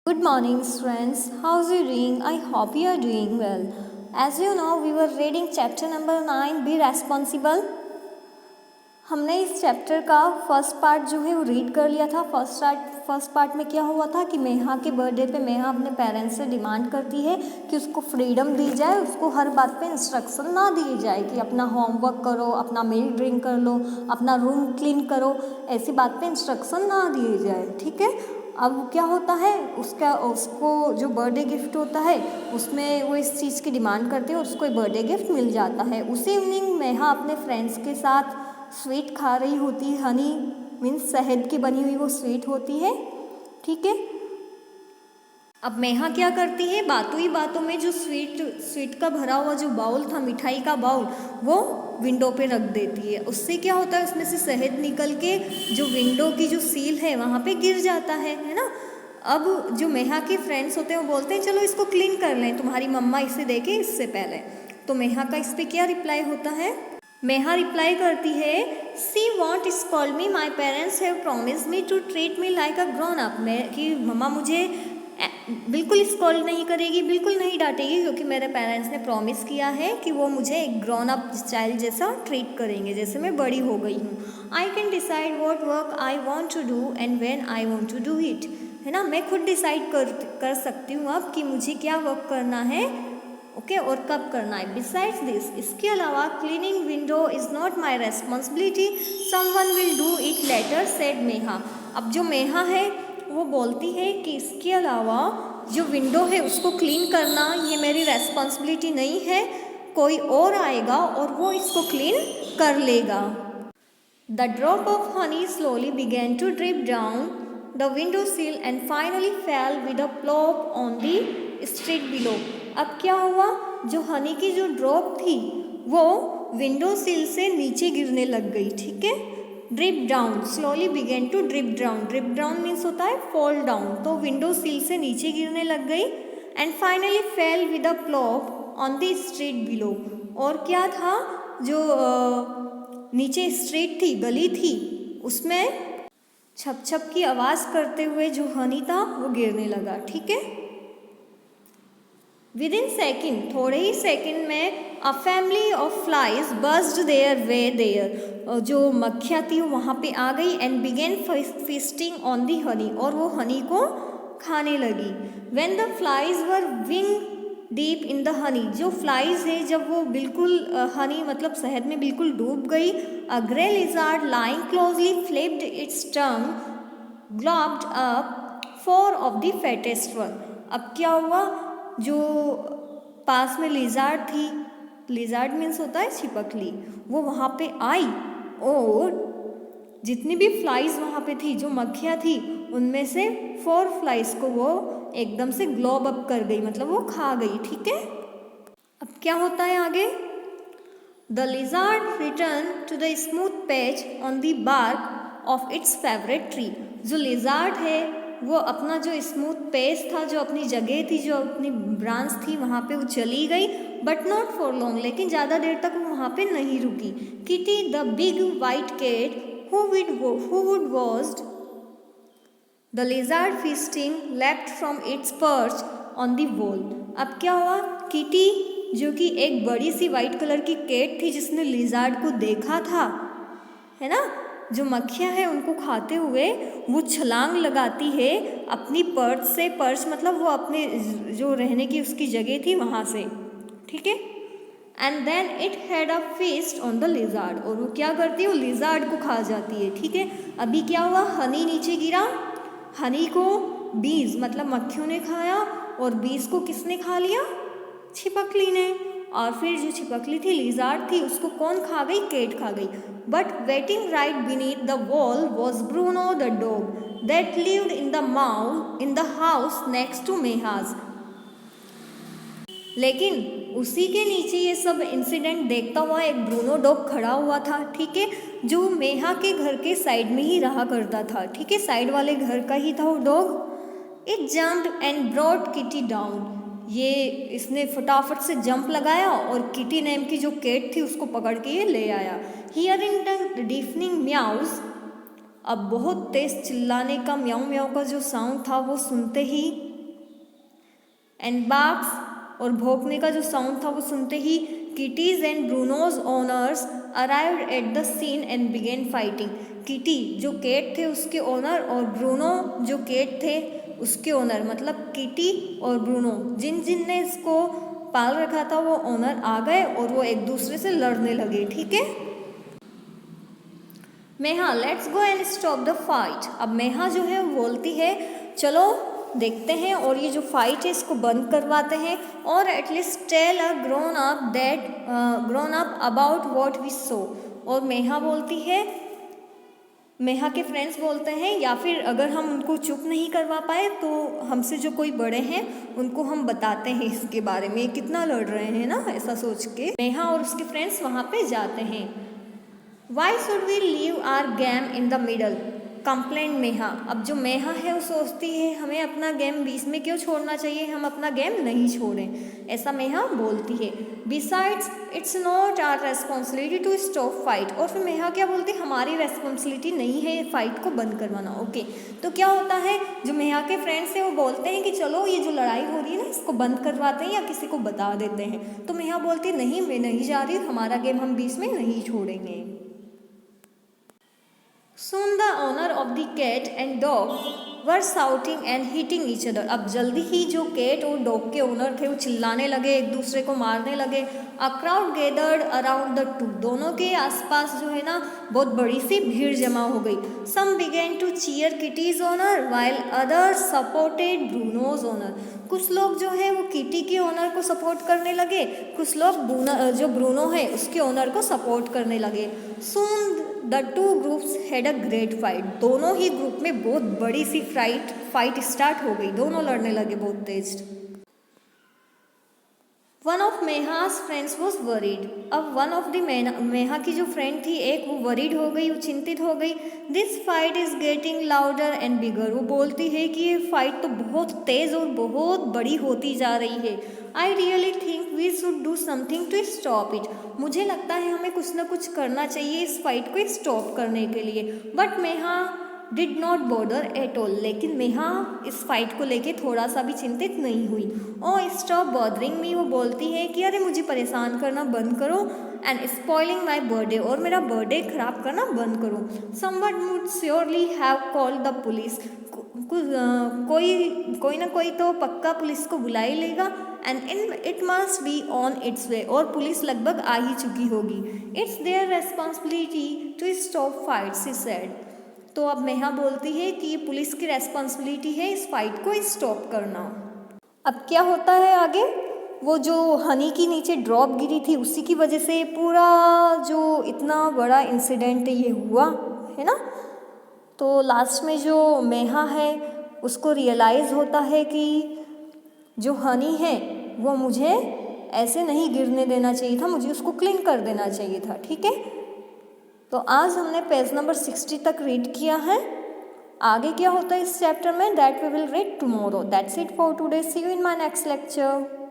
Good morning, friends. How's you doing? I hope you are doing well. As you know, we were reading chapter number 9, Be Responsible. हमने इस chapter का first part जो है वो read कर लिया था। फर्स्ट पार्ट में क्या हुआ था कि मेहा के बर्थडे पे मेहा अपने पेरेंट्स से डिमांड करती है कि उसको फ्रीडम दी जाए, उसको हर बात पे इंस्ट्रक्शन ना दिए जाए कि अपना होमवर्क करो, अपना मिल्क ड्रिंक कर लो, अपना रूम क्लीन करो, ऐसी बात पे इंस्ट्रक्शन ना दिए जाए। ठीक है। अब क्या होता है, उसको जो बर्थडे गिफ्ट होता है उसमें वो इस चीज़ की डिमांड करती है और उसको एक बर्थडे गिफ्ट मिल जाता है। उसी इवनिंग मेहा अपने फ्रेंड्स के साथ स्वीट खा रही होती है। हनी मीन्स शहद की बनी हुई वो स्वीट होती है। ठीक है। अब मेहा क्या करती है, बातों ही बातों में जो स्वीट का भरा हुआ जो बाउल था, मिठाई का बाउल, वो विंडो पे रख देती है। उससे क्या होता है, उसमें से शहद निकल के जो विंडो की जो सील है वहाँ पे गिर जाता है ना। अब जो मेहा के फ्रेंड्स होते हैं वो बोलते हैं चलो इसको क्लीन कर लें, तुम्हारी मम्मा इसे देखे इससे पहले। तो मेहा का इस पर क्या रिप्लाई होता है, मेहा रिप्लाई करती है, she won't scold me, my parents have promise me to treat me like a grown up. कि मम्मा मुझे बिल्कुल स्कॉल्ड नहीं करेगी, बिल्कुल नहीं डांटेगी, क्योंकि मेरे पेरेंट्स ने प्रॉमिस किया है कि वो मुझे एक ग्रोन अप चाइल्ड जैसा ट्रीट करेंगे, जैसे मैं बड़ी हो गई हूँ। I can decide what work I want to do and when I want to do it. है ना, मैं खुद डिसाइड कर सकती हूँ अब कि मुझे क्या वर्क करना है, ओके, और कब करना है। बिसाइड्स दिस, इसके अलावा cleaning window is not my responsibility, someone will do it later, said मेहा। अब जो मेहा है वो बोलती है कि इसके अलावा जो विंडो है उसको क्लीन करना ये मेरी रेस्पॉन्सिबिलिटी नहीं है, कोई और आएगा और वो इसको क्लीन कर लेगा। The drop of honey slowly began to drip down the window sill and finally fell with a plop on the street below. अब क्या हुआ, जो हनी की जो ड्रॉप थी वो विंडो सिल से नीचे गिरने लग गई। ठीक है। Drip down, slowly began to drip down, drip down means होता है फॉल डाउन, तो विंडो सिल से नीचे गिरने लग गई। And finally fell with a plop on the street below. और क्या था, जो नीचे स्ट्रीट थी, गली थी, उसमें छप छप की आवाज़ करते हुए जो हनी था वो गिरने लगा। ठीक है। विद इन सेकेंड, थोड़े ही सेकेंड में a family of flies burst their way there, जो मक्खियाँ थी वहाँ पे आ गई। And began feasting on the honey, और वो हनी को खाने लगी। When the flies were wing deep in the honey, जो फ्लाइज है जब वो बिल्कुल हनी मतलब शहद में बिल्कुल डूब गई। A grey lizard lying closely flipped its tongue gobbled up four of the fattest one. अब क्या हुआ, जो पास में लिजार्ड थी, लिजार्ड मीन्स होता है छिपकली, वो वहाँ पे आई और जितनी भी फ्लाइज वहाँ पे थी, जो मक्खियाँ थी, उनमें से 4 फ्लाइज को वो एकदम से ग्लोब अप कर गई, मतलब वो खा गई। ठीक है। अब क्या होता है आगे, the lizard return to the smooth patch on the bark of its favourite tree. जो लिजार्ड है वो अपना जो स्मूथ पेस था, जो अपनी जगह थी, जो अपनी ब्रांच थी, वहाँ पे वो चली गई, बट नॉट फॉर लॉन्ग, लेकिन ज़्यादा देर तक वो वहाँ पे नहीं रुकी। Kitty the big white cat who would watched the lizard feasting leapt from its perch on the wall। अब क्या हुआ, किटी जो कि एक बड़ी सी वाइट कलर की कैट थी जिसने लिजार्ड को देखा था, है ना, जो मक्खियाँ हैं उनको खाते हुए, वो छलांग लगाती है अपनी पर्च से। पर्च मतलब वो अपने जो रहने की उसकी जगह थी वहाँ से। ठीक है। And then it had a feast on the lizard, और वो क्या करती है, वो लिजार्ड को खा जाती है। ठीक है। अभी क्या हुआ, हनी नीचे गिरा, हनी को बीज मतलब मक्खियों ने खाया, और बीज को किसने खा लिया, छिपकली ने। और फिर जो छिपकली थी, लिजार्ड थी, उसको कौन खा गई, कैट खा गई। But waiting right beneath the wall was Bruno the dog that lived in the house next to Meha's. लेकिन उसी के नीचे ये सब इंसिडेंट देखता हुआ एक ब्रूनो डॉग खड़ा हुआ था। ठीक है। जो मेहा के घर के साइड में ही रहा करता था। ठीक है, साइड वाले घर का ही था वो dog. It jumped and brought kitty down, ये इसने फटाफट से जंप लगाया और किटी नेम की जो कैट थी उसको पकड़ के ये ले आया। हियरिंग द डीफनिंग म्याऊज, अब बहुत तेज चिल्लाने का, म्याऊ म्याऊ का जो साउंड था वो सुनते ही एंड बार्क्स और भौंकने का जो साउंड था वो सुनते ही Kitty's and Bruno's owners arrived at the scene and began fighting. Kitty जो कैट थे उसके ओनर और ब्रूनो जो कैट थे उसके ओनर, मतलब किटी और ब्रूनो जिन जिन ने इसको पाल रखा था वो ओनर आ गए और वो एक दूसरे से लड़ने लगे। ठीक है। मेहा let's go and stop the fight. अब मेहा जो है वो बोलती है चलो देखते हैं और ये जो फाइट है इसको बंद करवाते हैं और at least tell a grown up about what we saw. और मेहा बोलती है, मेहा के फ्रेंड्स बोलते हैं या फिर अगर हम उनको चुप नहीं करवा पाए तो हमसे जो कोई बड़े हैं उनको हम बताते हैं इसके बारे में, कितना लड़ रहे हैं ना, ऐसा सोच के मेहा और उसके फ्रेंड्स वहाँ पे जाते हैं। Why should we leave our game in the middle, complaint Meha. अब जो मेहा है वो सोचती है हमें अपना गेम बीच में क्यों छोड़ना चाहिए, हम अपना गेम नहीं छोड़ें, ऐसा मेहा बोलती है। Besides it's not our responsibility to stop fight. और फिर मेहा क्या बोलती है, हमारी रेस्पॉन्सिबिलिटी नहीं है फाइट को बंद करवाना। ओके, तो क्या होता है जो मेहा के फ्रेंड्स हैं वो बोलते हैं कि चलो ये जो लड़ाई हो रही है ना इसको बंद करवाते हैं या किसी को बता देते हैं। तो मेहा बोलती है नहीं मैं नहीं जा रही, हमारा गेम हम बीच में नहीं छोड़ेंगे। Soon the owner of the cat and dog were shouting and hitting each other। अब जल्दी ही जो कैट और डॉग के ओनर थे वो चिल्लाने लगे, एक दूसरे को मारने लगे। A crowd gathered around the two, दोनों के आसपास जो है ना बहुत बड़ी सी भीड़ जमा हो गई। Some began to cheer Kitty's owner while others supported Bruno's owner। कुछ लोग जो है वो किटी के ओनर को सपोर्ट करने लगे, कुछ लोग जो ब्रूनो है उसके ओनर को सपोर्ट करने लगे। Soon the two groups had a great fight, दोनों ही ग्रुप में बहुत बड़ी सी फाइट स्टार्ट हो गई, दोनों लड़ने लगे बहुत तेज। One of Meha's friends was worried. अब वन ऑफ द मेहा की जो फ्रेंड थी एक, वो वरीड हो गई, वो चिंतित हो गई। This fight is getting louder and bigger. वो बोलती है कि ये फाइट तो बहुत तेज और बहुत बड़ी होती जा रही है। I really think we should do something to stop it. मुझे लगता है हमें कुछ ना कुछ करना चाहिए इस फाइट को स्टॉप करने के लिए। बट मेहा did not border at all. लेकिन मेहा इस फाइट को लेके थोड़ा सा भी चिंतित नहीं हुई। ओ स्टॉप बॉदरिंग मी। वो बोलती है कि अरे मुझे परेशान करना बंद करो एंड स्पॉइलिंग माई बर्थडे, और मेरा बर्थडे खराब करना बंद करो। Someone would surely have called the police. कोई ना कोई तो पक्का पुलिस को बुला ही लेगा। And it must be on its way, और पुलिस लगभग आ ही चुकी होगी। It's their responsibility to stop fight she said. तो अब मेहा बोलती है कि ये पुलिस की रेस्पॉन्सिबिलिटी है इस फाइट को स्टॉप करना। अब क्या होता है आगे, वो जो हनी की नीचे ड्रॉप गिरी थी उसी की वजह से पूरा जो इतना बड़ा इंसिडेंट ये हुआ है ना। तो लास्ट में जो मेहा है उसको रियलाइज़ होता है कि जो हनी है वो मुझे ऐसे नहीं गिरने देना चाहिए था, मुझे उसको क्लीन कर देना चाहिए था। ठीक है, तो आज हमने पेज नंबर 60 तक रीड किया है। आगे क्या होता है इस चैप्टर में that we will read tomorrow. That's it for today, see you in my next lecture.